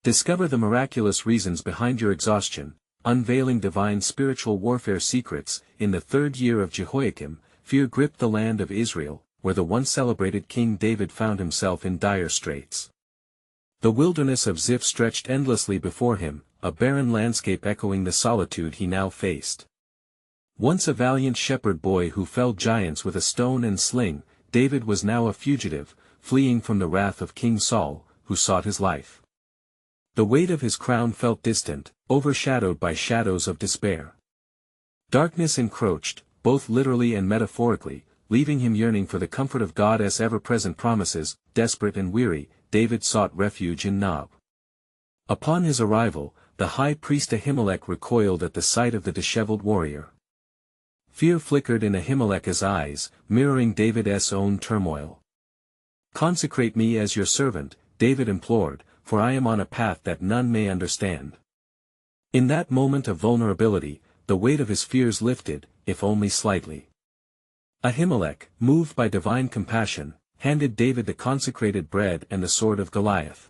Discover the miraculous reasons behind your exhaustion, unveiling divine spiritual warfare secrets. In the 3rd year of Jehoiakim, fear gripped the land of Israel, where the once celebrated King David found himself in dire straits. The wilderness of Ziph stretched endlessly before him, a barren landscape echoing the solitude he now faced. Once a valiant shepherd boy who felled giants with a stone and sling, David was now a fugitive, fleeing from the wrath of King Saul, who sought his life. The weight of his crown felt distant, overshadowed by shadows of despair. Darkness encroached, both literally and metaphorically, leaving him yearning for the comfort of God's ever-present promises. Desperate and weary, David sought refuge in Nob. Upon his arrival, the high priest Ahimelech recoiled at the sight of the disheveled warrior. Fear flickered in Ahimelech's eyes, mirroring David's own turmoil. "Consecrate me as your servant," David implored, "for I am on a path that none may understand." In that moment of vulnerability, the weight of his fears lifted, if only slightly. Ahimelech, moved by divine compassion, handed David the consecrated bread and the sword of Goliath.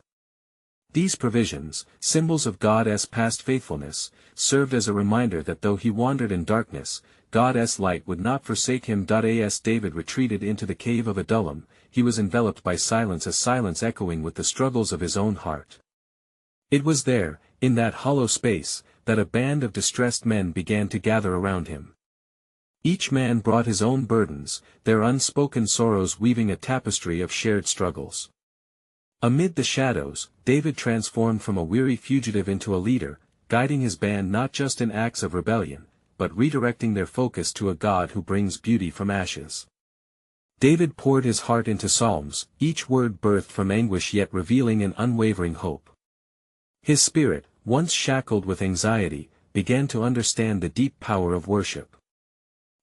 These provisions, symbols of God's past faithfulness, served as a reminder that though he wandered in darkness, God's light would not forsake him. As David retreated into the cave of Adullam, he was enveloped by silence, a silence echoing with the struggles of his own heart. It was there, in that hollow space, that a band of distressed men began to gather around him. Each man brought his own burdens, their unspoken sorrows weaving a tapestry of shared struggles. Amid the shadows, David transformed from a weary fugitive into a leader, guiding his band not just in acts of rebellion, but redirecting their focus to a God who brings beauty from ashes. David poured his heart into psalms, each word birthed from anguish yet revealing an unwavering hope. His spirit, once shackled with anxiety, began to understand the deep power of worship.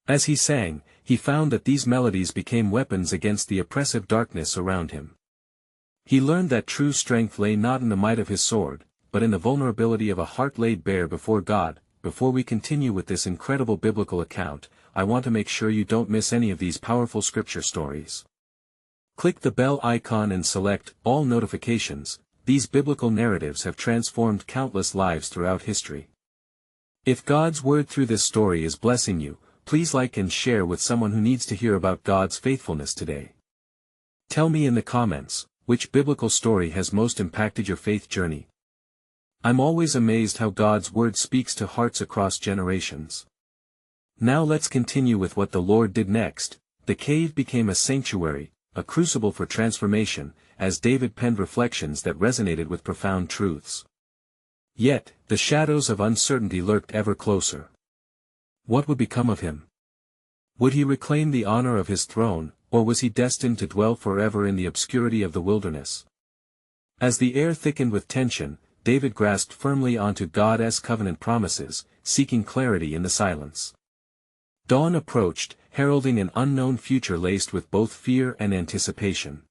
As he sang, he found that these melodies became weapons against the oppressive darkness around him. He learned that true strength lay not in the might of his sword, but in the vulnerability of a heart laid bare before God. Before we continue with this incredible biblical account, I want to make sure you don't miss any of these powerful scripture stories. Click the bell icon and select all notifications. These biblical narratives have transformed countless lives throughout history. If God's word through this story is blessing you, please like and share with someone who needs to hear about God's faithfulness today. Tell me in the comments, which biblical story has most impacted your faith journey? I'm always amazed how God's word speaks to hearts across generations. Now let's continue with what the Lord did next. The cave became a sanctuary, a crucible for transformation, as David penned reflections that resonated with profound truths. Yet, the shadows of uncertainty lurked ever closer. What would become of him? Would he reclaim the honor of his throne, or was he destined to dwell forever in the obscurity of the wilderness? As the air thickened with tension, David grasped firmly onto God's covenant promises, seeking clarity in the silence. Dawn approached, heralding an unknown future laced with both fear and anticipation.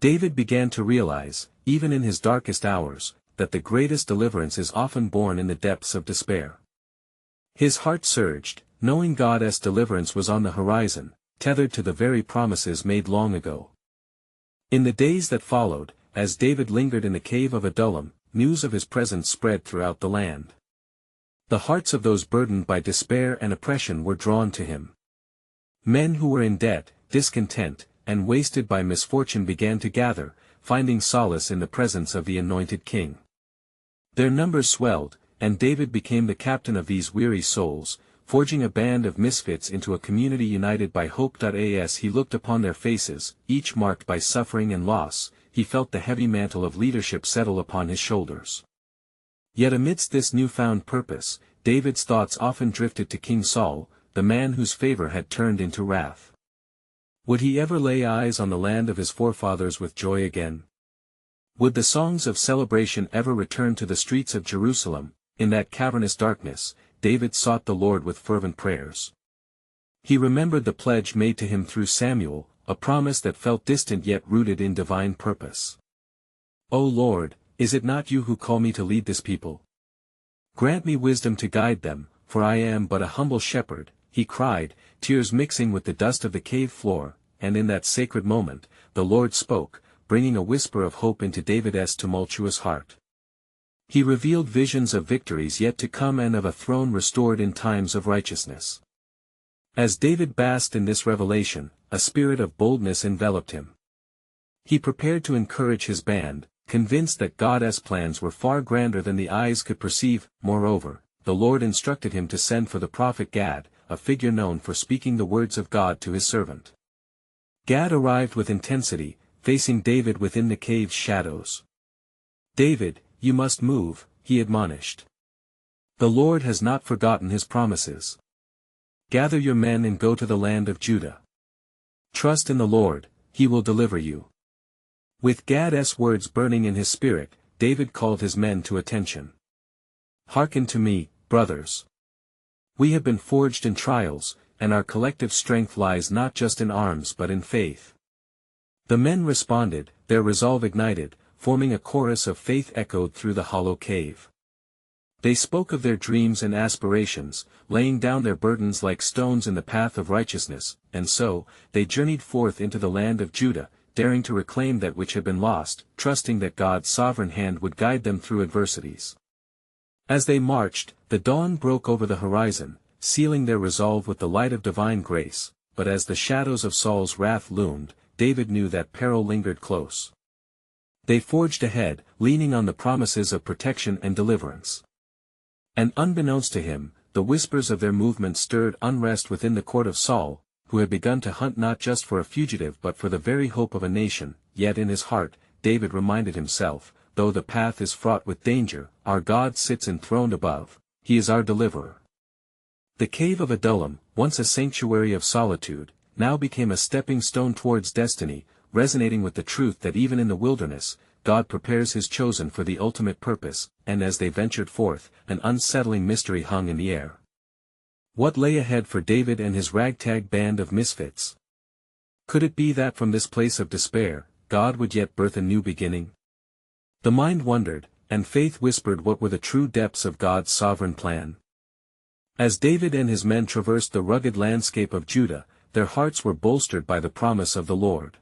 David began to realize, even in his darkest hours, that the greatest deliverance is often born in the depths of despair. His heart surged, knowing God's deliverance was on the horizon, tethered to the very promises made long ago. In the days that followed, as David lingered in the cave of Adullam, news of his presence spread throughout the land. The hearts of those burdened by despair and oppression were drawn to him. Men who were in debt, discontent, and wasted by misfortune began to gather, finding solace in the presence of the anointed king. Their numbers swelled, and David became the captain of these weary souls, forging a band of misfits into a community united by hope. As he looked upon their faces, each marked by suffering and loss, he felt the heavy mantle of leadership settle upon his shoulders. Yet amidst this newfound purpose, David's thoughts often drifted to King Saul, the man whose favor had turned into wrath. Would he ever lay eyes on the land of his forefathers with joy again? Would the songs of celebration ever return to the streets of Jerusalem? In that cavernous darkness, David sought the Lord with fervent prayers. He remembered the pledge made to him through Samuel, a promise that felt distant yet rooted in divine purpose. O Lord, is it not you who call me to lead this people? Grant me wisdom to guide them, for I am but a humble shepherd, he cried, tears mixing with the dust of the cave floor, and in that sacred moment, the Lord spoke, bringing a whisper of hope into David's tumultuous heart. He revealed visions of victories yet to come and of a throne restored in times of righteousness. As David basked in this revelation, a spirit of boldness enveloped him. He prepared to encourage his band, convinced that God's plans were far grander than the eyes could perceive. Moreover, the Lord instructed him to send for the prophet Gad, a figure known for speaking the words of God to his servant. Gad arrived with intensity, facing David within the cave's shadows. "David, you must move," he admonished. "The Lord has not forgotten his promises. Gather your men and go to the land of Judah. Trust in the Lord, he will deliver you." With Gad's words burning in his spirit, David called his men to attention. "Hearken to me, brothers. We have been forged in trials, and our collective strength lies not just in arms but in faith." The men responded, their resolve ignited, forming a chorus of faith echoed through the hollow cave. They spoke of their dreams and aspirations, laying down their burdens like stones in the path of righteousness, and so, they journeyed forth into the land of Judah, daring to reclaim that which had been lost, trusting that God's sovereign hand would guide them through adversities. As they marched, the dawn broke over the horizon, sealing their resolve with the light of divine grace, but as the shadows of Saul's wrath loomed, David knew that peril lingered close. They forged ahead, leaning on the promises of protection and deliverance. And unbeknownst to him, the whispers of their movement stirred unrest within the court of Saul, who had begun to hunt not just for a fugitive but for the very hope of a nation. Yet in his heart, David reminded himself, though the path is fraught with danger, our God sits enthroned above, he is our deliverer. The cave of Adullam, once a sanctuary of solitude, now became a stepping stone towards destiny, resonating with the truth that even in the wilderness, God prepares his chosen for the ultimate purpose. And as they ventured forth, an unsettling mystery hung in the air. What lay ahead for David and his ragtag band of misfits? Could it be that from this place of despair, God would yet birth a new beginning? The mind wondered, and faith whispered what were the true depths of God's sovereign plan. As David and his men traversed the rugged landscape of Judah, their hearts were bolstered by the promise of the Lord.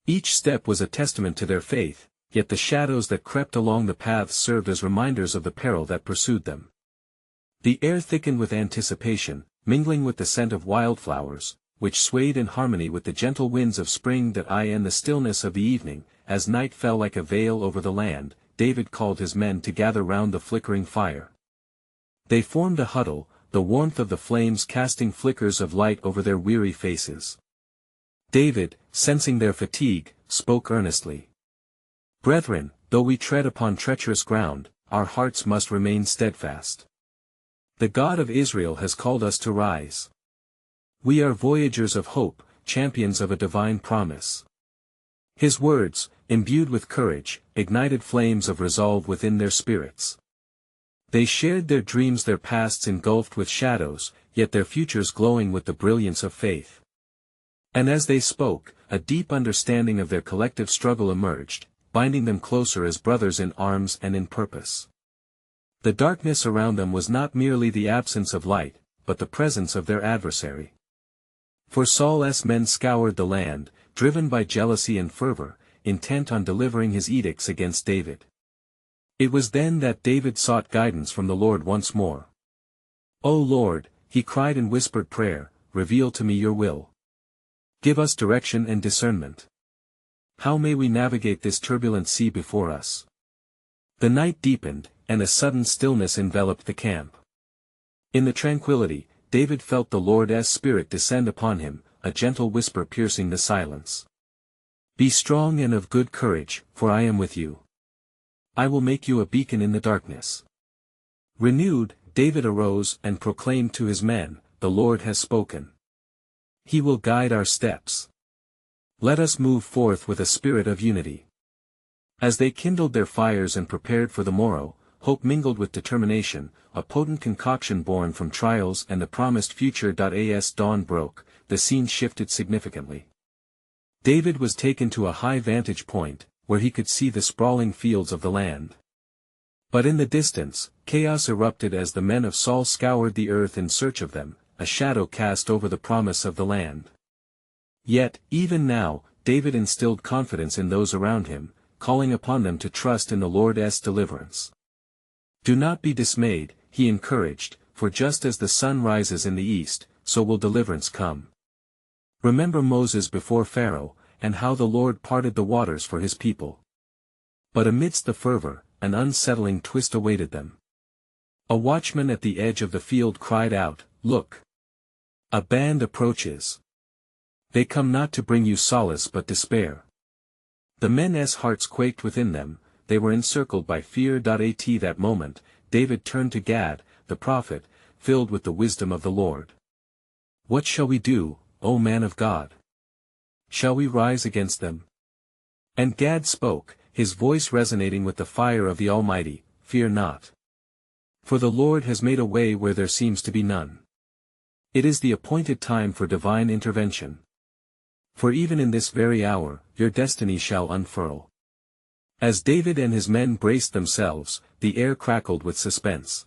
Each step was a testament to their faith, yet the shadows that crept along the paths served as reminders of the peril that pursued them. The air thickened with anticipation, mingling with the scent of wildflowers, which swayed in harmony with the gentle winds of spring and the stillness of the evening. As night fell like a veil over the land, David called his men to gather round the flickering fire. They formed a huddle, the warmth of the flames casting flickers of light over their weary faces. David, sensing their fatigue, spoke earnestly. "Brethren, though we tread upon treacherous ground, our hearts must remain steadfast. The God of Israel has called us to rise. We are voyagers of hope, champions of a divine promise." His words, imbued with courage, ignited flames of resolve within their spirits. They shared their dreams, their pasts engulfed with shadows, yet their futures glowing with the brilliance of faith. And as they spoke, a deep understanding of their collective struggle emerged, binding them closer as brothers in arms and in purpose. The darkness around them was not merely the absence of light, but the presence of their adversary. For Saul's men scoured the land, driven by jealousy and fervor, intent on delivering his edicts against David. It was then that David sought guidance from the Lord once more. "O Lord," he cried in whispered prayer, "reveal to me your will. Give us direction and discernment. How may we navigate this turbulent sea before us?" The night deepened, and a sudden stillness enveloped the camp. In the tranquility, David felt the Lord's Spirit descend upon him, a gentle whisper piercing the silence. "Be strong and of good courage, for I am with you. I will make you a beacon in the darkness." Renewed, David arose and proclaimed to his men, "The Lord has spoken. He will guide our steps. Let us move forth with a spirit of unity." As they kindled their fires and prepared for the morrow, hope mingled with determination, a potent concoction born from trials and the promised future. As dawn broke, the scene shifted significantly. David was taken to a high vantage point, where he could see the sprawling fields of the land. But in the distance, chaos erupted as the men of Saul scoured the earth in search of them, a shadow cast over the promise of the land. Yet, even now, David instilled confidence in those around him, calling upon them to trust in the Lord's deliverance. Do not be dismayed, he encouraged, for just as the sun rises in the east, so will deliverance come. Remember Moses before Pharaoh, and how the Lord parted the waters for his people. But amidst the fervor, an unsettling twist awaited them. A watchman at the edge of the field cried out, "Look! A band approaches. They come not to bring you solace but despair." The men's hearts quaked within them, they were encircled by fear. At that moment, David turned to Gad, the prophet, filled with the wisdom of the Lord. "What shall we do, O man of God? Shall we rise against them?" And Gad spoke, his voice resonating with the fire of the Almighty, "Fear not. For the Lord has made a way where there seems to be none. It is the appointed time for divine intervention. For even in this very hour, your destiny shall unfurl." As David and his men braced themselves, the air crackled with suspense.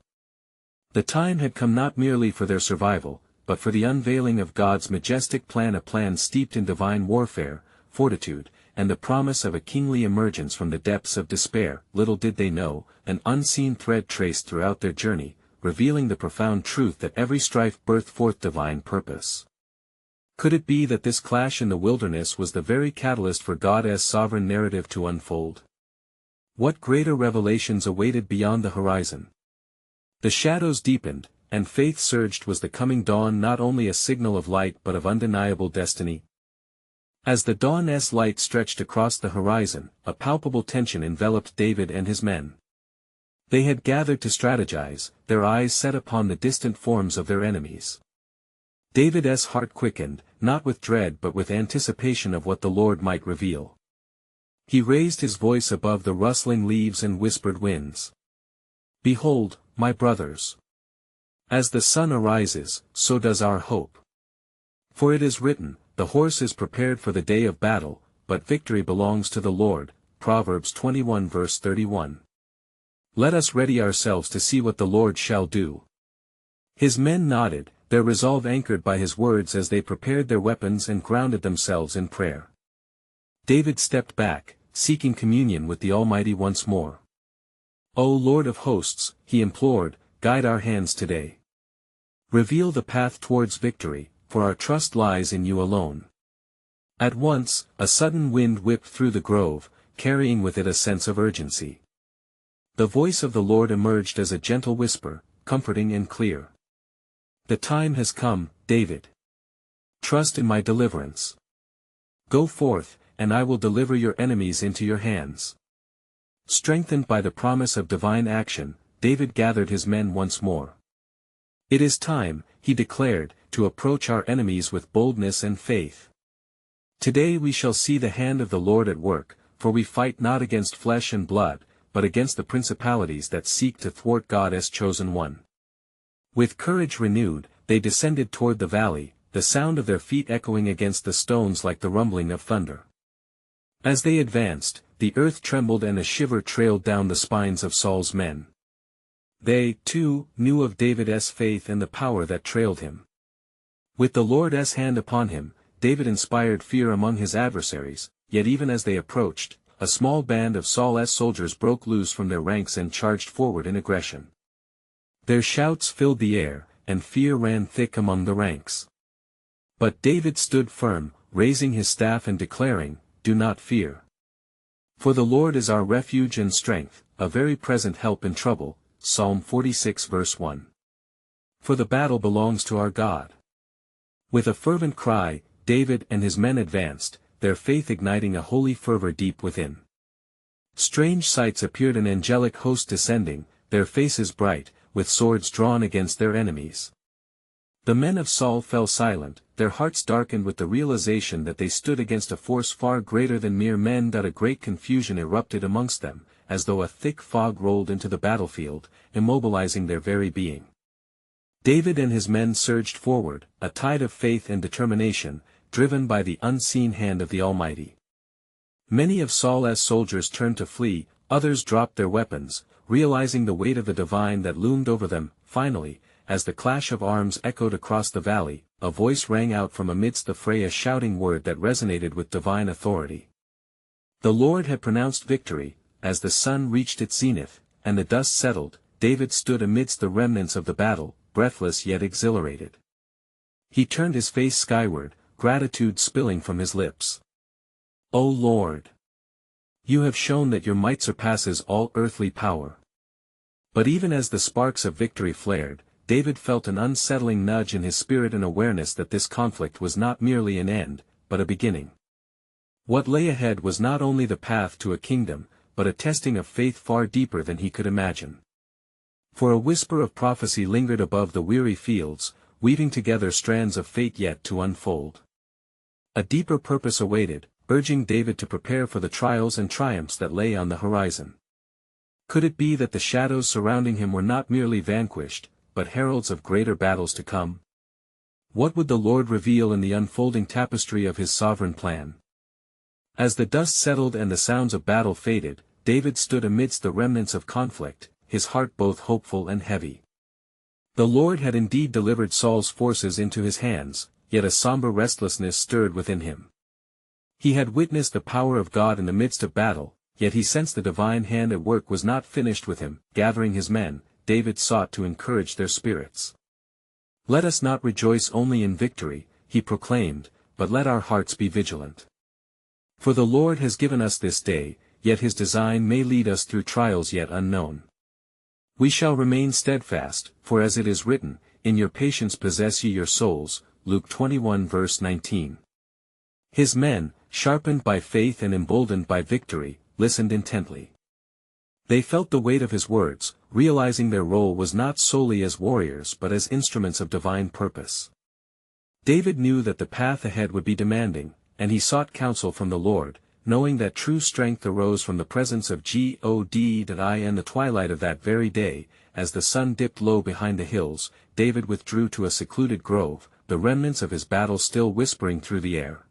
The time had come not merely for their survival, but for the unveiling of God's majestic plan, a plan steeped in divine warfare, fortitude, and the promise of a kingly emergence from the depths of despair. Little did they know, an unseen thread traced throughout their journey, revealing the profound truth that every strife birthed forth divine purpose. Could it be that this clash in the wilderness was the very catalyst for God's sovereign narrative to unfold? What greater revelations awaited beyond the horizon? The shadows deepened, and faith surged. Was the coming dawn not only a signal of light but of undeniable destiny? As the dawn's light stretched across the horizon, a palpable tension enveloped David and his men. They had gathered to strategize, their eyes set upon the distant forms of their enemies. David's heart quickened, not with dread but with anticipation of what the Lord might reveal. He raised his voice above the rustling leaves and whispered winds. "Behold, my brothers! As the sun arises, so does our hope. For it is written, the horse is prepared for the day of battle, but victory belongs to the Lord." Proverbs 21 verse 31. Let us ready ourselves to see what the Lord shall do. His men nodded, their resolve anchored by his words as they prepared their weapons and grounded themselves in prayer. David stepped back, seeking communion with the Almighty once more. "O Lord of hosts," he implored, "guide our hands today. Reveal the path towards victory, for our trust lies in you alone." At once, a sudden wind whipped through the grove, carrying with it a sense of urgency. The voice of the Lord emerged as a gentle whisper, comforting and clear. "The time has come, David. Trust in my deliverance. Go forth, and I will deliver your enemies into your hands." Strengthened by the promise of divine action, David gathered his men once more. "It is time," he declared, "to approach our enemies with boldness and faith. Today we shall see the hand of the Lord at work, for we fight not against flesh and blood, but against the principalities that seek to thwart God's chosen one." With courage renewed, they descended toward the valley, the sound of their feet echoing against the stones like the rumbling of thunder. As they advanced, the earth trembled and a shiver trailed down the spines of Saul's men. They, too, knew of David's faith and the power that trailed him. With the Lord's hand upon him, David inspired fear among his adversaries, yet even as they approached, a small band of Saul's soldiers broke loose from their ranks and charged forward in aggression. Their shouts filled the air, and fear ran thick among the ranks. But David stood firm, raising his staff and declaring, "Do not fear. For the Lord is our refuge and strength, a very present help in trouble." Psalm 46 verse 1. For the battle belongs to our God. With a fervent cry, David and his men advanced, their faith igniting a holy fervor deep within. Strange sights appeared, an angelic host descending, their faces bright, with swords drawn against their enemies. The men of Saul fell silent, their hearts darkened with the realization that they stood against a force far greater than mere men. A great confusion erupted amongst them, as though a thick fog rolled into the battlefield, immobilizing their very being. David and his men surged forward, a tide of faith and determination, driven by the unseen hand of the Almighty. Many of Saul's soldiers turned to flee, others dropped their weapons, realizing the weight of the divine that loomed over them. Finally, as the clash of arms echoed across the valley, a voice rang out from amidst the fray, a shouting word that resonated with divine authority. The Lord had pronounced victory. As the sun reached its zenith, and the dust settled, David stood amidst the remnants of the battle, breathless yet exhilarated. He turned his face skyward, gratitude spilling from his lips. "O Lord! You have shown that your might surpasses all earthly power." But even as the sparks of victory flared, David felt an unsettling nudge in his spirit, an awareness that this conflict was not merely an end, but a beginning. What lay ahead was not only the path to a kingdom, but a testing of faith far deeper than he could imagine. For a whisper of prophecy lingered above the weary fields, weaving together strands of fate yet to unfold. A deeper purpose awaited, urging David to prepare for the trials and triumphs that lay on the horizon. Could it be that the shadows surrounding him were not merely vanquished, but heralds of greater battles to come? What would the Lord reveal in the unfolding tapestry of his sovereign plan? As the dust settled and the sounds of battle faded, David stood amidst the remnants of conflict, his heart both hopeful and heavy. The Lord had indeed delivered Saul's forces into his hands, yet a somber restlessness stirred within him. He had witnessed the power of God in the midst of battle, yet he sensed the divine hand at work was not finished with him. Gathering his men, David sought to encourage their spirits. "Let us not rejoice only in victory," he proclaimed, "but let our hearts be vigilant. For the Lord has given us this day, yet his design may lead us through trials yet unknown. We shall remain steadfast, for as it is written, in your patience possess ye your souls." Luke 21 verse 19. His men, sharpened by faith and emboldened by victory, listened intently. They felt the weight of his words, realizing their role was not solely as warriors but as instruments of divine purpose. David knew that the path ahead would be demanding, and he sought counsel from the Lord, knowing that true strength arose from the presence of God. In the twilight of that very day, as the sun dipped low behind the hills, David withdrew to a secluded grove, the remnants of his battle still whispering through the air.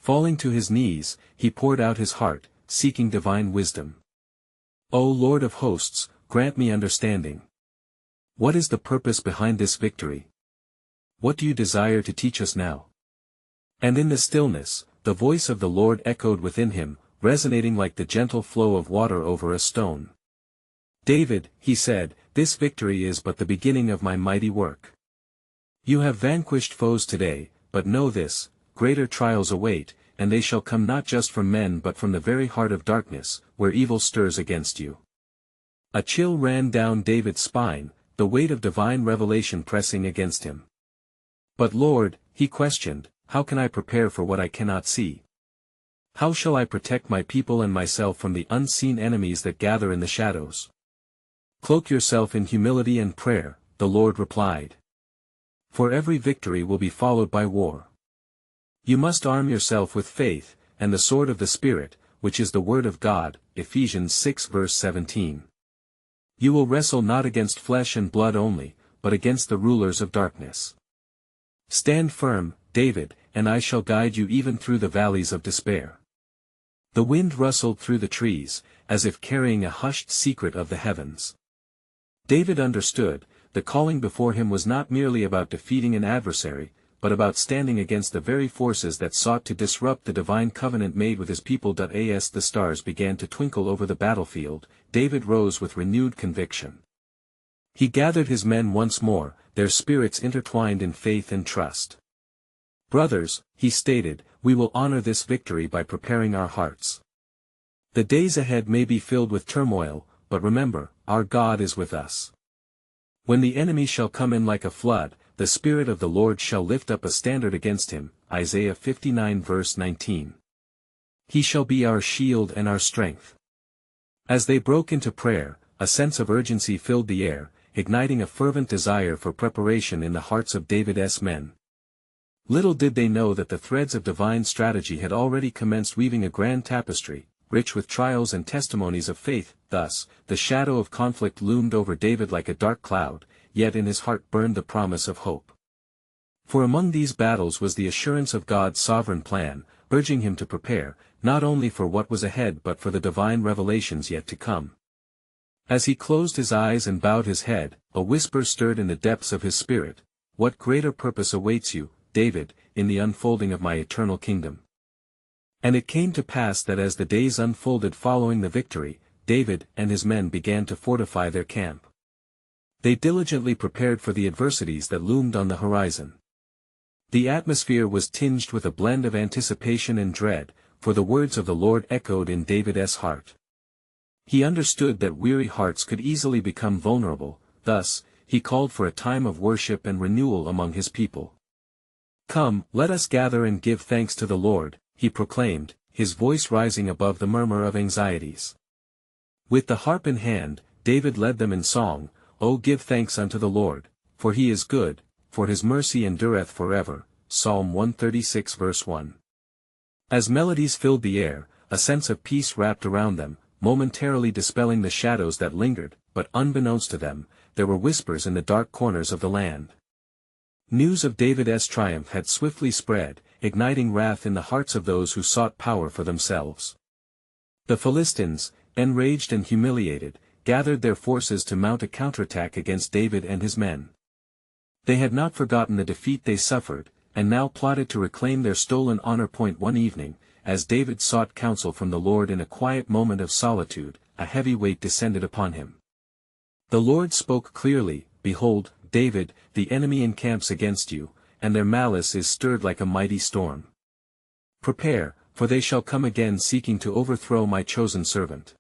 Falling to his knees, he poured out his heart, seeking divine wisdom. "O Lord of hosts, grant me understanding. What is the purpose behind this victory? What do you desire to teach us now?" And in the stillness, the voice of the Lord echoed within him, resonating like the gentle flow of water over a stone. "David," he said, "this victory is but the beginning of my mighty work. You have vanquished foes today, but know this, greater trials await, and they shall come not just from men but from the very heart of darkness, where evil stirs against you." A chill ran down David's spine, the weight of divine revelation pressing against him. "But Lord," he questioned, "how can I prepare for what I cannot see? How shall I protect my people and myself from the unseen enemies that gather in the shadows?" "Cloak yourself in humility and prayer," the Lord replied. "For every victory will be followed by war. You must arm yourself with faith, and the sword of the Spirit, which is the word of God." Ephesians 6 verse 17. "You will wrestle not against flesh and blood only, but against the rulers of darkness. Stand firm, David, and I shall guide you even through the valleys of despair." The wind rustled through the trees, as if carrying a hushed secret of the heavens. David understood, the calling before him was not merely about defeating an adversary, but about standing against the very forces that sought to disrupt the divine covenant made with his people. As the stars began to twinkle over the battlefield, David rose with renewed conviction. He gathered his men once more, their spirits intertwined in faith and trust. "Brothers," he stated, "we will honor this victory by preparing our hearts. The days ahead may be filled with turmoil, but remember, our God is with us. When the enemy shall come in like a flood, the Spirit of the Lord shall lift up a standard against him." Isaiah 59 verse 19. "He shall be our shield and our strength." As they broke into prayer, a sense of urgency filled the air, igniting a fervent desire for preparation in the hearts of David's men. Little did they know that the threads of divine strategy had already commenced weaving a grand tapestry, rich with trials and testimonies of faith. Thus, the shadow of conflict loomed over David like a dark cloud, yet in his heart burned the promise of hope. For among these battles was the assurance of God's sovereign plan, urging him to prepare, not only for what was ahead but for the divine revelations yet to come. As he closed his eyes and bowed his head, a whisper stirred in the depths of his spirit: "What greater purpose awaits you, David, in the unfolding of my eternal kingdom?" And it came to pass that as the days unfolded following the victory, David and his men began to fortify their camp. They diligently prepared for the adversities that loomed on the horizon. The atmosphere was tinged with a blend of anticipation and dread, for the words of the Lord echoed in David's heart. He understood that weary hearts could easily become vulnerable, thus, he called for a time of worship and renewal among his people. "Come, let us gather and give thanks to the Lord," he proclaimed, his voice rising above the murmur of anxieties. With the harp in hand, David led them in song, "O give thanks unto the Lord, for he is good, for his mercy endureth forever." Psalm 136 verse 1. As melodies filled the air, a sense of peace wrapped around them, momentarily dispelling the shadows that lingered, but unbeknownst to them, there were whispers in the dark corners of the land. News of David's triumph had swiftly spread, igniting wrath in the hearts of those who sought power for themselves. The Philistines, enraged and humiliated, gathered their forces to mount a counterattack against David and his men. They had not forgotten the defeat they suffered, and now plotted to reclaim their stolen honor. One evening, as David sought counsel from the Lord in a quiet moment of solitude, a heavy weight descended upon him. The Lord spoke clearly, "Behold, David, the enemy encamps against you, and their malice is stirred like a mighty storm. Prepare, for they shall come again seeking to overthrow my chosen servant."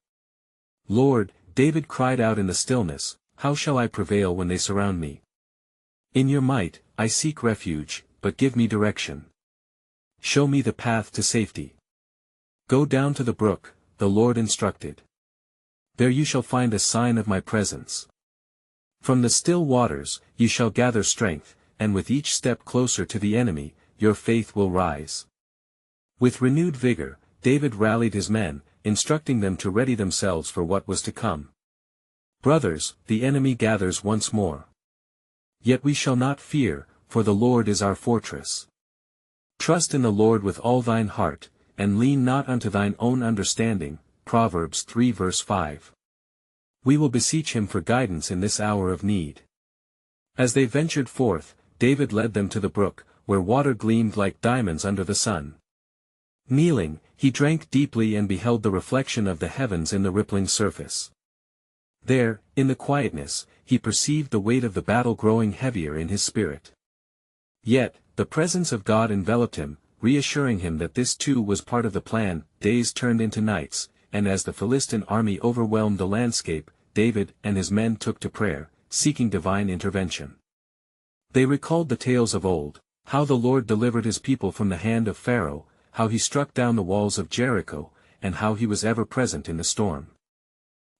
"Lord," David cried out in the stillness, "how shall I prevail when they surround me? In your might, I seek refuge, but give me direction. Show me the path to safety. Go down to the brook," the Lord instructed. "There you shall find a sign of my presence. From the still waters, you shall gather strength, and with each step closer to the enemy, your faith will rise." With renewed vigor, David rallied his men, instructing them to ready themselves for what was to come. "Brothers, the enemy gathers once more. Yet we shall not fear, for the Lord is our fortress. Trust in the Lord with all thine heart, and lean not unto thine own understanding." Proverbs 3 verse 5. We will beseech him for guidance in this hour of need. As they ventured forth, David led them to the brook, where water gleamed like diamonds under the sun. Kneeling, he drank deeply and beheld the reflection of the heavens in the rippling surface. There, in the quietness, he perceived the weight of the battle growing heavier in his spirit. Yet, the presence of God enveloped him, reassuring him that this too was part of the plan. Days turned into nights, and as the Philistine army overwhelmed the landscape, David and his men took to prayer, seeking divine intervention. They recalled the tales of old, how the Lord delivered his people from the hand of Pharaoh, how he struck down the walls of Jericho, and how he was ever present in the storm.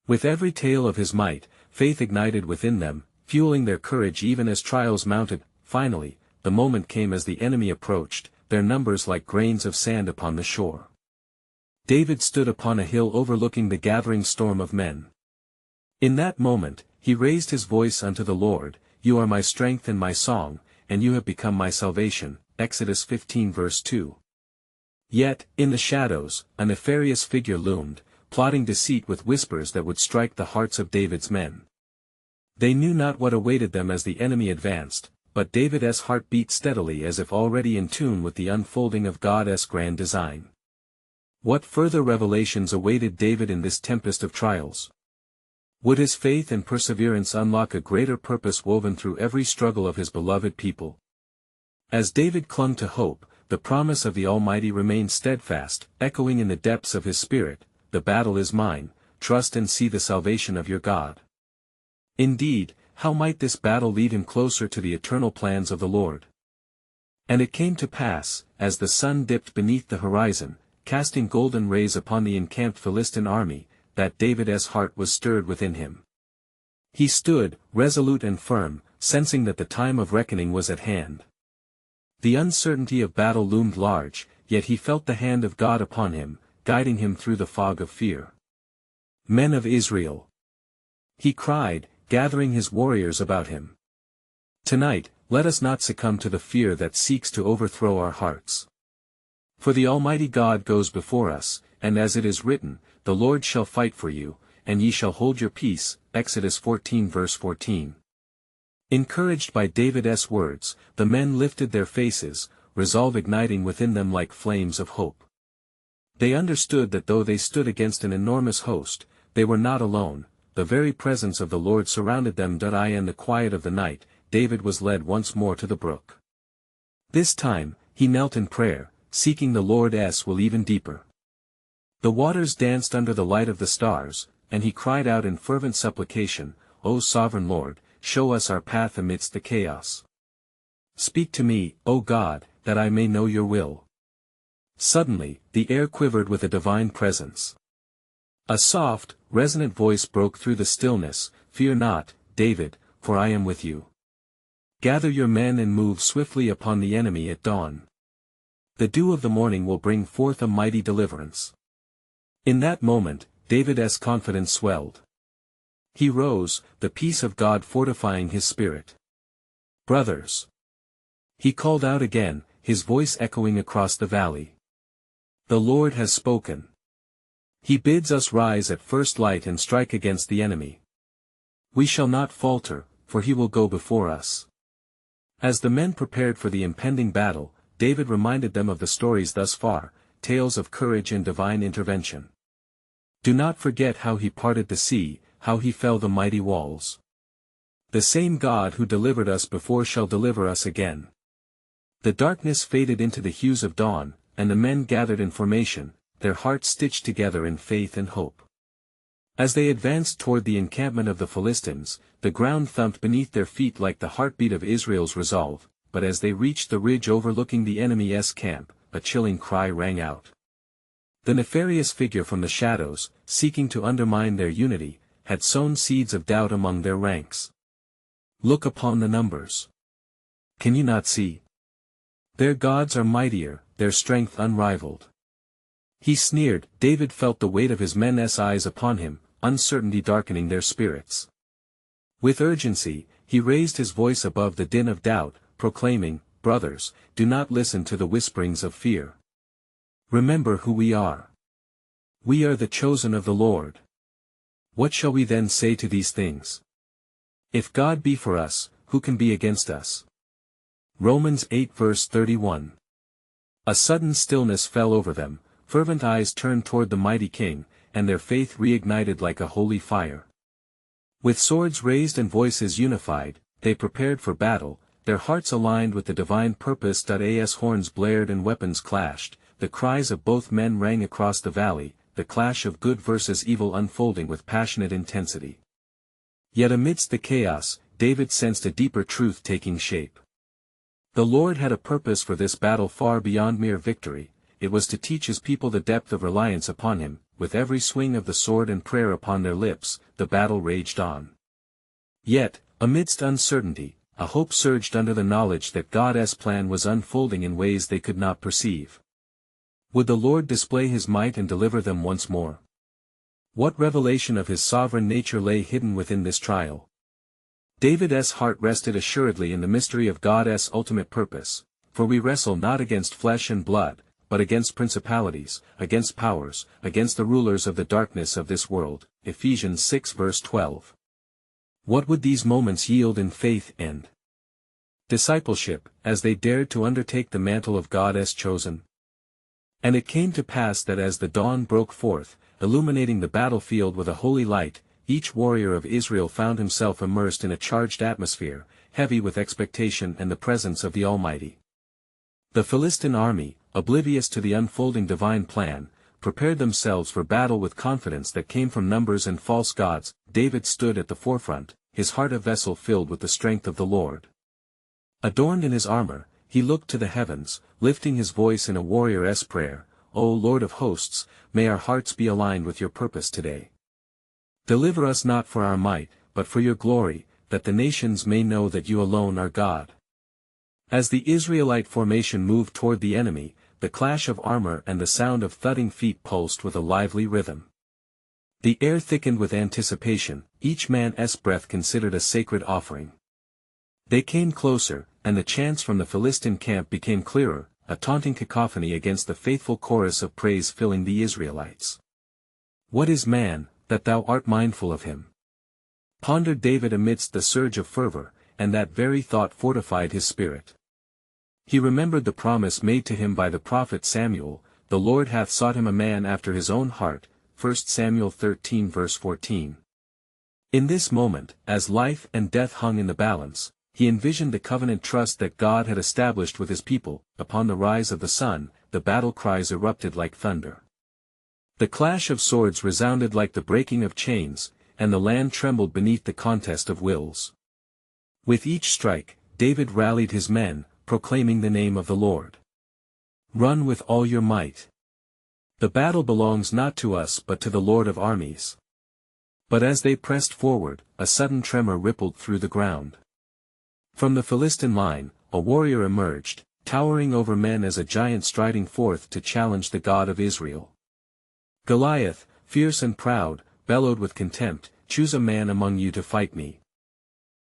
With every tale of his might, faith ignited within them, fueling their courage even as trials mounted. Finally, the moment came as the enemy approached, their numbers like grains of sand upon the shore. David stood upon a hill overlooking the gathering storm of men. In that moment, he raised his voice unto the Lord, "You are my strength and my song, and you have become my salvation." Exodus 15 verse 2. Yet, in the shadows, a nefarious figure loomed, plotting deceit with whispers that would strike the hearts of David's men. They knew not what awaited them as the enemy advanced, but David's heart beat steadily as if already in tune with the unfolding of God's grand design. What further revelations awaited David in this tempest of trials? Would his faith and perseverance unlock a greater purpose woven through every struggle of his beloved people? As David clung to hope, the promise of the Almighty remained steadfast, echoing in the depths of his spirit, "The battle is mine, trust and see the salvation of your God." Indeed, how might this battle lead him closer to the eternal plans of the Lord? And it came to pass, as the sun dipped beneath the horizon, casting golden rays upon the encamped Philistine army, that David's heart was stirred within him. He stood, resolute and firm, sensing that the time of reckoning was at hand. The uncertainty of battle loomed large, yet he felt the hand of God upon him, guiding him through the fog of fear. "Men of Israel!" he cried, gathering his warriors about him. "Tonight, let us not succumb to the fear that seeks to overthrow our hearts. For the Almighty God goes before us, and as it is written, the Lord shall fight for you, and ye shall hold your peace." Exodus 14 verse 14. Encouraged by David's words, the men lifted their faces, resolve igniting within them like flames of hope. They understood that though they stood against an enormous host, they were not alone, the very presence of the Lord surrounded them. In the quiet of the night, David was led once more to the brook. This time, he knelt in prayer, seeking the Lord's will even deeper. The waters danced under the light of the stars, and he cried out in fervent supplication, "O sovereign Lord, show us our path amidst the chaos. Speak to me, O God, that I may know your will." Suddenly, the air quivered with a divine presence. A soft, resonant voice broke through the stillness, "Fear not, David, for I am with you. Gather your men and move swiftly upon the enemy at dawn. The dew of the morning will bring forth a mighty deliverance." In that moment, David's confidence swelled. He rose, the peace of God fortifying his spirit. "Brothers!" he called out again, his voice echoing across the valley. "The Lord has spoken. He bids us rise at first light and strike against the enemy. We shall not falter, for he will go before us." As the men prepared for the impending battle, David reminded them of the stories thus far, tales of courage and divine intervention. "Do not forget how he parted the sea, how he fell the mighty walls. The same God who delivered us before shall deliver us again." The darkness faded into the hues of dawn, and the men gathered in formation, their hearts stitched together in faith and hope. As they advanced toward the encampment of the Philistines, the ground thumped beneath their feet like the heartbeat of Israel's resolve, but as they reached the ridge overlooking the enemy's camp, a chilling cry rang out. The nefarious figure from the shadows, seeking to undermine their unity, had sown seeds of doubt among their ranks. "Look upon the numbers. Can you not see? Their gods are mightier, their strength unrivaled." He sneered. David felt the weight of his men's eyes upon him, uncertainty darkening their spirits. With urgency, he raised his voice above the din of doubt, proclaiming, "Brothers, do not listen to the whisperings of fear. Remember who we are. We are the chosen of the Lord. What shall we then say to these things? If God be for us, who can be against us?" Romans 8 verse 31. A sudden stillness fell over them, fervent eyes turned toward the mighty king, and their faith reignited like a holy fire. With swords raised and voices unified, they prepared for battle, their hearts aligned with the divine purpose. As horns blared and weapons clashed, the cries of both men rang across the valley, the clash of good versus evil unfolding with passionate intensity. Yet amidst the chaos, David sensed a deeper truth taking shape. The Lord had a purpose for this battle far beyond mere victory. It was to teach his people the depth of reliance upon him. With every swing of the sword and prayer upon their lips, the battle raged on. Yet, amidst uncertainty, a hope surged under the knowledge that God's plan was unfolding in ways they could not perceive. Would the Lord display his might and deliver them once more? What revelation of his sovereign nature lay hidden within this trial? David's heart rested assuredly in the mystery of God's ultimate purpose, for we wrestle not against flesh and blood, but against principalities, against powers, against the rulers of the darkness of this world. Ephesians 6 verse 12. What would these moments yield in faith and discipleship, as they dared to undertake the mantle of God's chosen? And it came to pass that as the dawn broke forth, illuminating the battlefield with a holy light, each warrior of Israel found himself immersed in a charged atmosphere, heavy with expectation and the presence of the Almighty. The Philistine army, oblivious to the unfolding divine plan, prepared themselves for battle with confidence that came from numbers and false gods. David stood at the forefront, his heart a vessel filled with the strength of the Lord. Adorned in his armor, he looked to the heavens, lifting his voice in a warrior's prayer, "O Lord of hosts, may our hearts be aligned with your purpose today. Deliver us not for our might, but for your glory, that the nations may know that you alone are God." As the Israelite formation moved toward the enemy, the clash of armor and the sound of thudding feet pulsed with a lively rhythm. The air thickened with anticipation, each man's breath considered a sacred offering. They came closer, and the chants from the Philistine camp became clearer, a taunting cacophony against the faithful chorus of praise filling the Israelites. "What is man, that thou art mindful of him?" pondered David amidst the surge of fervor, and that very thought fortified his spirit. He remembered the promise made to him by the prophet Samuel, "The Lord hath sought him a man after his own heart," 1 Samuel 13 verse 14. In this moment, as life and death hung in the balance, he envisioned the covenant trust that God had established with his people. Upon the rise of the sun, the battle cries erupted like thunder. The clash of swords resounded like the breaking of chains, and the land trembled beneath the contest of wills. With each strike, David rallied his men, proclaiming the name of the Lord. Run with all your might. The battle belongs not to us but to the Lord of armies. But as they pressed forward, a sudden tremor rippled through the ground. From the Philistine line, a warrior emerged, towering over men as a giant striding forth to challenge the God of Israel. Goliath, fierce and proud, bellowed with contempt, "Choose a man among you to fight me.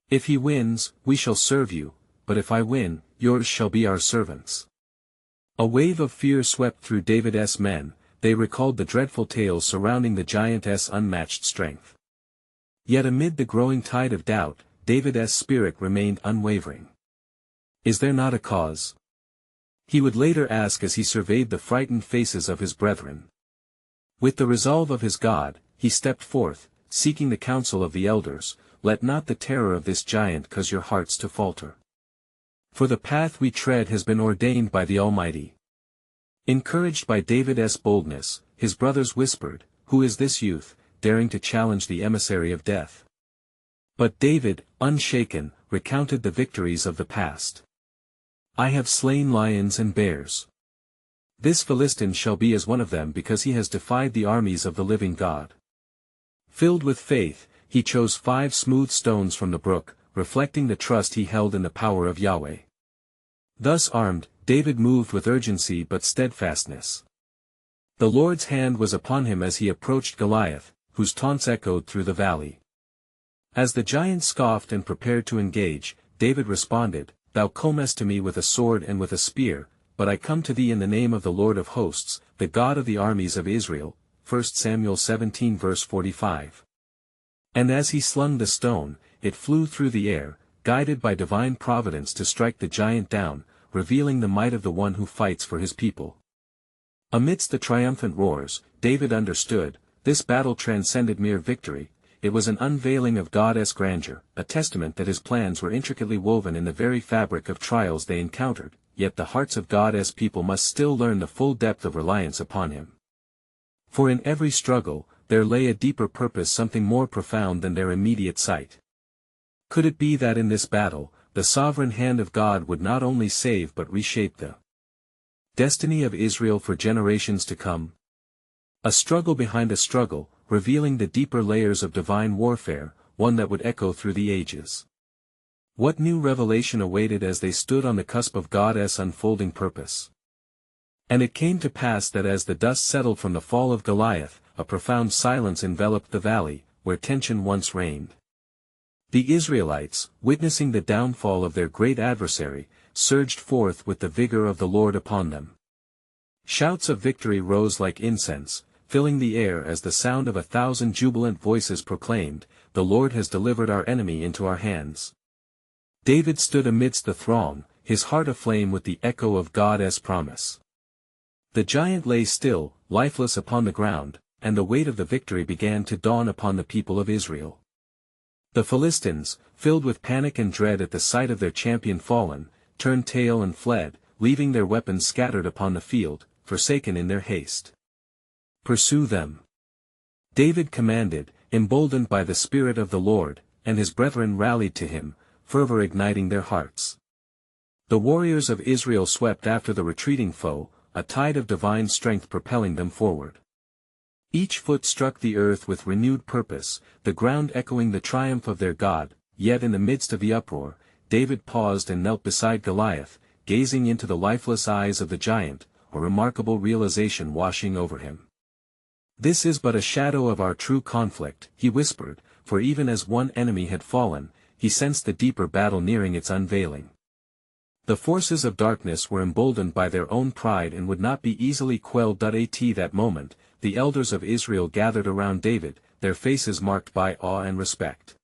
If he wins, we shall serve you, but if I win, yours shall be our servants." A wave of fear swept through David's men. They recalled the dreadful tales surrounding the giant's unmatched strength. Yet amid the growing tide of doubt, David's spirit remained unwavering. "Is there not a cause?" he would later ask as he surveyed the frightened faces of his brethren. With the resolve of his God, he stepped forth, seeking the counsel of the elders. "Let not the terror of this giant cause your hearts to falter. For the path we tread has been ordained by the Almighty." Encouraged by David's boldness, his brothers whispered, "Who is this youth, daring to challenge the emissary of death?" But David, unshaken, recounted the victories of the past. "I have slain lions and bears. This Philistine shall be as one of them because he has defied the armies of the living God." Filled with faith, he chose 5 smooth stones from the brook, reflecting the trust he held in the power of Yahweh. Thus armed, David moved with urgency but steadfastness. The Lord's hand was upon him as he approached Goliath, whose taunts echoed through the valley. As the giant scoffed and prepared to engage, David responded, "Thou comest to me with a sword and with a spear, but I come to thee in the name of the Lord of hosts, the God of the armies of Israel." 1 Samuel 17 verse 45. And as he slung the stone, it flew through the air, guided by divine providence to strike the giant down, revealing the might of the one who fights for his people. Amidst the triumphant roars, David understood, this battle transcended mere victory. It was an unveiling of God's grandeur, a testament that his plans were intricately woven in the very fabric of trials they encountered, yet the hearts of God's people must still learn the full depth of reliance upon him. For in every struggle, there lay a deeper purpose, something more profound than their immediate sight. Could it be that in this battle, the sovereign hand of God would not only save but reshape the destiny of Israel for generations to come? A struggle behind a struggle, revealing the deeper layers of divine warfare, one that would echo through the ages. What new revelation awaited as they stood on the cusp of God's unfolding purpose? And it came to pass that as the dust settled from the fall of Goliath, a profound silence enveloped the valley, where tension once reigned. The Israelites, witnessing the downfall of their great adversary, surged forth with the vigor of the Lord upon them. Shouts of victory rose like incense, filling the air as the sound of 1,000 jubilant voices proclaimed, "The Lord has delivered our enemy into our hands." David stood amidst the throng, his heart aflame with the echo of God's promise. The giant lay still, lifeless upon the ground, and the weight of the victory began to dawn upon the people of Israel. The Philistines, filled with panic and dread at the sight of their champion fallen, turned tail and fled, leaving their weapons scattered upon the field, forsaken in their haste. "Pursue them," David commanded, emboldened by the Spirit of the Lord, and his brethren rallied to him, fervor igniting their hearts. The warriors of Israel swept after the retreating foe, a tide of divine strength propelling them forward. Each foot struck the earth with renewed purpose, the ground echoing the triumph of their God. Yet in the midst of the uproar, David paused and knelt beside Goliath, gazing into the lifeless eyes of the giant, a remarkable realization washing over him. "This is but a shadow of our true conflict," he whispered, for even as one enemy had fallen, he sensed the deeper battle nearing its unveiling. The forces of darkness were emboldened by their own pride and would not be easily quelled. At that moment, the elders of Israel gathered around David, their faces marked by awe and respect.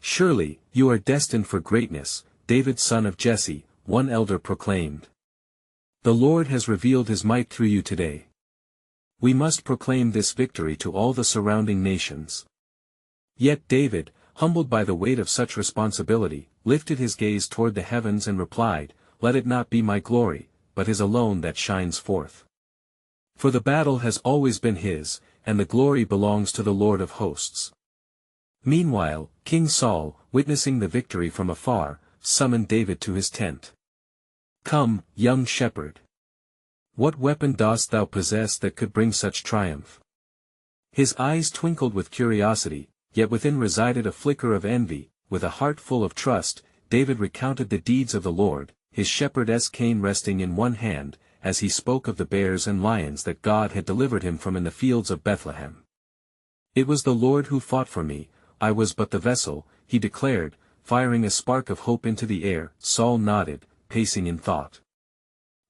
"Surely, you are destined for greatness, David son of Jesse," one elder proclaimed. "The Lord has revealed his might through you today. We must proclaim this victory to all the surrounding nations." Yet David, humbled by the weight of such responsibility, lifted his gaze toward the heavens and replied, "Let it not be my glory, but his alone that shines forth. For the battle has always been his, and the glory belongs to the Lord of hosts." Meanwhile, King Saul, witnessing the victory from afar, summoned David to his tent. "Come, young shepherd. What weapon dost thou possess that could bring such triumph?" His eyes twinkled with curiosity, yet within resided a flicker of envy. With a heart full of trust, David recounted the deeds of the Lord, his shepherd's cane resting in one hand, as he spoke of the bears and lions that God had delivered him from in the fields of Bethlehem. "It was the Lord who fought for me, I was but the vessel," he declared, firing a spark of hope into the air. Saul nodded, pacing in thought.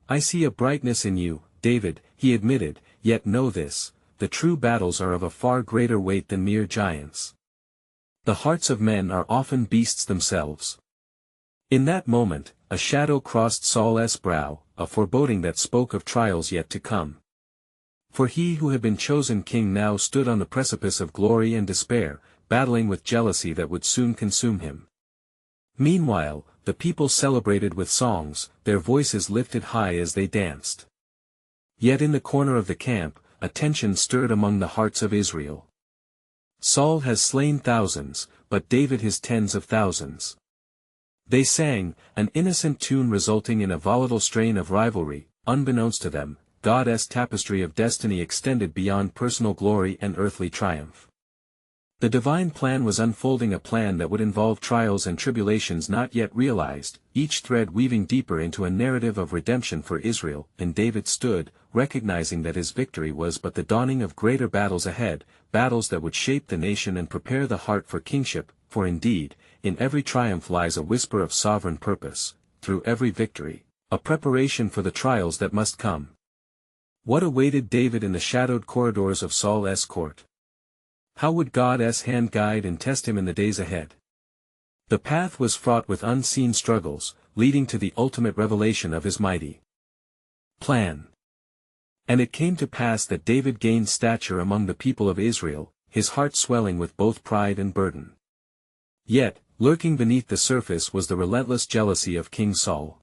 "I see a brightness in you, David," he admitted, "yet know this, the true battles are of a far greater weight than mere giants. The hearts of men are often beasts themselves." In that moment, a shadow crossed Saul's brow, a foreboding that spoke of trials yet to come. For he who had been chosen king now stood on the precipice of glory and despair, battling with jealousy that would soon consume him. Meanwhile, the people celebrated with songs, their voices lifted high as they danced. Yet in the corner of the camp, a tension stirred among the hearts of Israel. "Saul has slain thousands, but David his tens of thousands." They sang, an innocent tune resulting in a volatile strain of rivalry. Unbeknownst to them, God's tapestry of destiny extended beyond personal glory and earthly triumph. The divine plan was unfolding, a plan that would involve trials and tribulations not yet realized, each thread weaving deeper into a narrative of redemption for Israel. And David stood, recognizing that his victory was but the dawning of greater battles ahead, battles that would shape the nation and prepare the heart for kingship. For indeed, in every triumph lies a whisper of sovereign purpose, through every victory, a preparation for the trials that must come. What awaited David in the shadowed corridors of Saul's court? How would God's hand guide and test him in the days ahead? The path was fraught with unseen struggles, leading to the ultimate revelation of his mighty plan. And it came to pass that David gained stature among the people of Israel, his heart swelling with both pride and burden. Yet, lurking beneath the surface was the relentless jealousy of King Saul.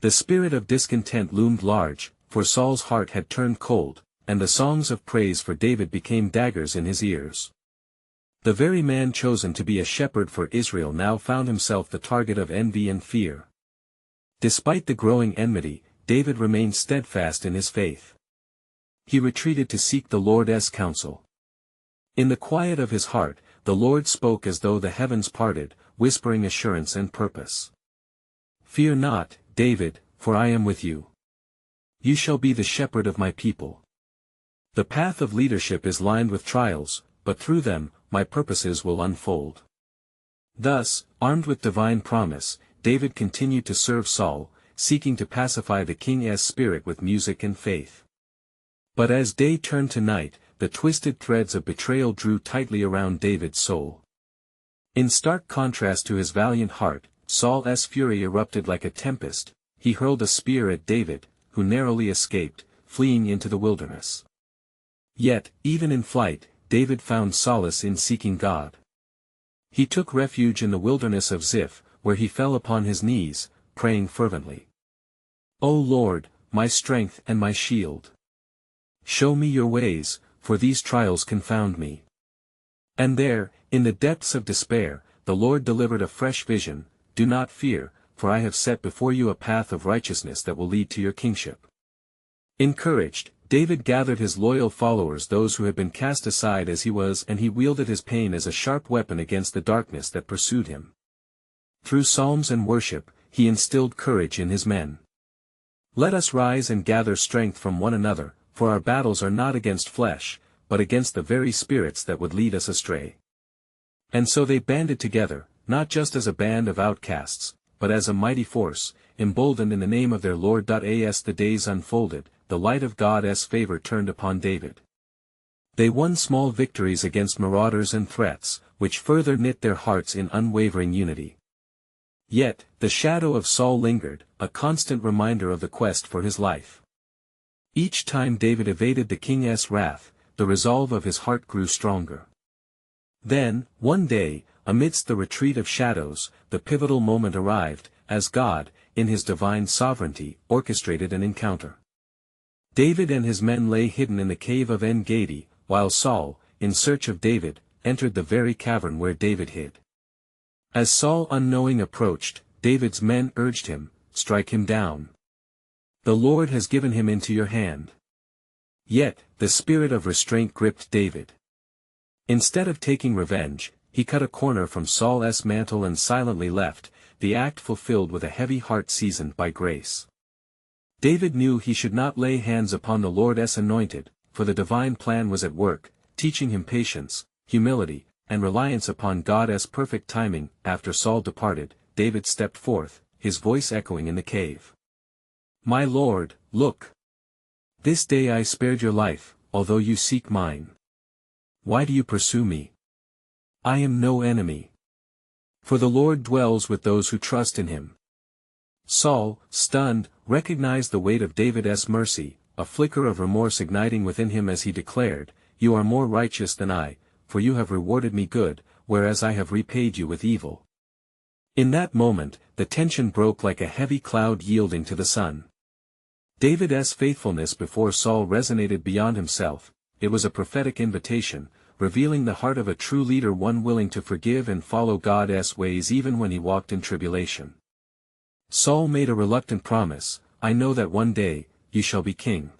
The spirit of discontent loomed large, for Saul's heart had turned cold, and the songs of praise for David became daggers in his ears. The very man chosen to be a shepherd for Israel now found himself the target of envy and fear. Despite the growing enmity, David remained steadfast in his faith. He retreated to seek the Lord's counsel. In the quiet of his heart, the Lord spoke as though the heavens parted, whispering assurance and purpose. "Fear not, David, for I am with you. You shall be the shepherd of my people. The path of leadership is lined with trials, but through them, my purposes will unfold." Thus, armed with divine promise, David continued to serve Saul, seeking to pacify the king's spirit with music and faith. But as day turned to night, the twisted threads of betrayal drew tightly around David's soul. In stark contrast to his valiant heart, Saul's fury erupted like a tempest. He hurled a spear at David, who narrowly escaped, fleeing into the wilderness. Yet, even in flight, David found solace in seeking God. He took refuge in the wilderness of Ziph, where he fell upon his knees, praying fervently. "O Lord, my strength and my shield. Show me your ways, for these trials confound me." And there, in the depths of despair, the Lord delivered a fresh vision. "Do not fear, for I have set before you a path of righteousness that will lead to your kingship." Encouraged, David gathered his loyal followers, those who had been cast aside as he was, and he wielded his pain as a sharp weapon against the darkness that pursued him. Through psalms and worship, he instilled courage in his men. "Let us rise and gather strength from one another, for our battles are not against flesh, but against the very spirits that would lead us astray." And so they banded together, not just as a band of outcasts, but as a mighty force, emboldened in the name of their Lord. As the days unfolded, the light of God's favor turned upon David. They won small victories against marauders and threats, which further knit their hearts in unwavering unity. Yet, the shadow of Saul lingered, a constant reminder of the quest for his life. Each time David evaded the king's wrath, the resolve of his heart grew stronger. Then, one day, amidst the retreat of shadows, the pivotal moment arrived, as God, in his divine sovereignty, orchestrated an encounter. David and his men lay hidden in the cave of En-Gedi, while Saul, in search of David, entered the very cavern where David hid. As Saul unknowing approached, David's men urged him, "Strike him down. The Lord has given him into your hand." Yet, the spirit of restraint gripped David. Instead of taking revenge, he cut a corner from Saul's mantle and silently left, the act fulfilled with a heavy heart seasoned by grace. David knew he should not lay hands upon the Lord's anointed, for the divine plan was at work, teaching him patience, humility, and reliance upon God's perfect timing. After Saul departed, David stepped forth, his voice echoing in the cave. "My Lord, look! This day I spared your life, although you seek mine. Why do you pursue me? I am no enemy. For the Lord dwells with those who trust in him." Saul, stunned, recognized the weight of David's mercy, a flicker of remorse igniting within him as he declared, "You are more righteous than I, for you have rewarded me good, whereas I have repaid you with evil." In that moment, the tension broke like a heavy cloud yielding to the sun. David's faithfulness before Saul resonated beyond himself. It was a prophetic invitation, revealing the heart of a true leader, one willing to forgive and follow God's ways even when he walked in tribulation. Saul made a reluctant promise, "I know that one day, you shall be king.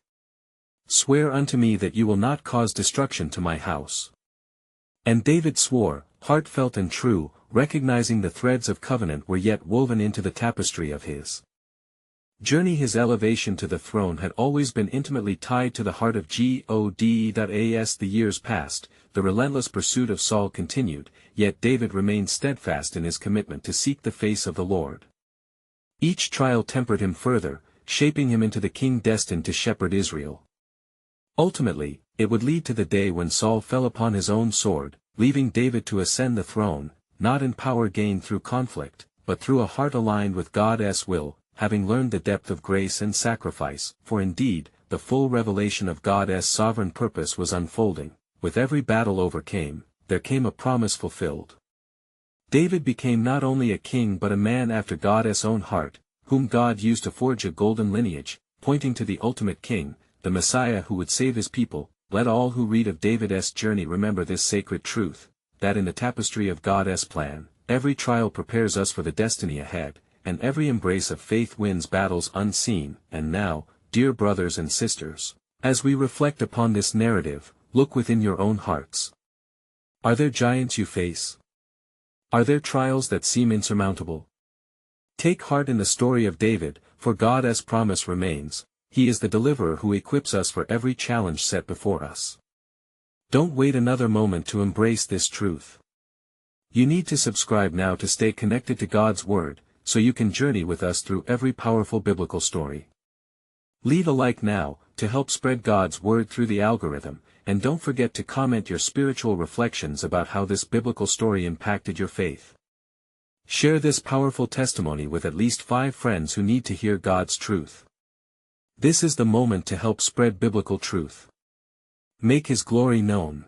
Swear unto me that you will not cause destruction to my house." And David swore, heartfelt and true, recognizing the threads of covenant were yet woven into the tapestry of his journey. His elevation to the throne had always been intimately tied to the heart of God. As the years passed, the relentless pursuit of Saul continued, yet David remained steadfast in his commitment to seek the face of the Lord. Each trial tempered him further, shaping him into the king destined to shepherd Israel. Ultimately, it would lead to the day when Saul fell upon his own sword, leaving David to ascend the throne, not in power gained through conflict, but through a heart aligned with God's will, having learned the depth of grace and sacrifice. For indeed, the full revelation of God's sovereign purpose was unfolding. With every battle overcame, there came a promise fulfilled. David became not only a king but a man after God's own heart, whom God used to forge a golden lineage, pointing to the ultimate king, the Messiah who would save his people. Let all who read of David's journey remember this sacred truth, that in the tapestry of God's plan, every trial prepares us for the destiny ahead, and every embrace of faith wins battles unseen. And now, dear brothers and sisters, as we reflect upon this narrative, look within your own hearts. Are there giants you face? Are there trials that seem insurmountable? Take heart in the story of David, for God's promise remains. He is the deliverer who equips us for every challenge set before us. Don't wait another moment to embrace this truth. You need to subscribe now to stay connected to God's Word, so you can journey with us through every powerful biblical story. Leave a like now, to help spread God's Word through the algorithm, and don't forget to comment your spiritual reflections about how this biblical story impacted your faith. Share this powerful testimony with at least 5 friends who need to hear God's truth. This is the moment to help spread biblical truth. Make His glory known.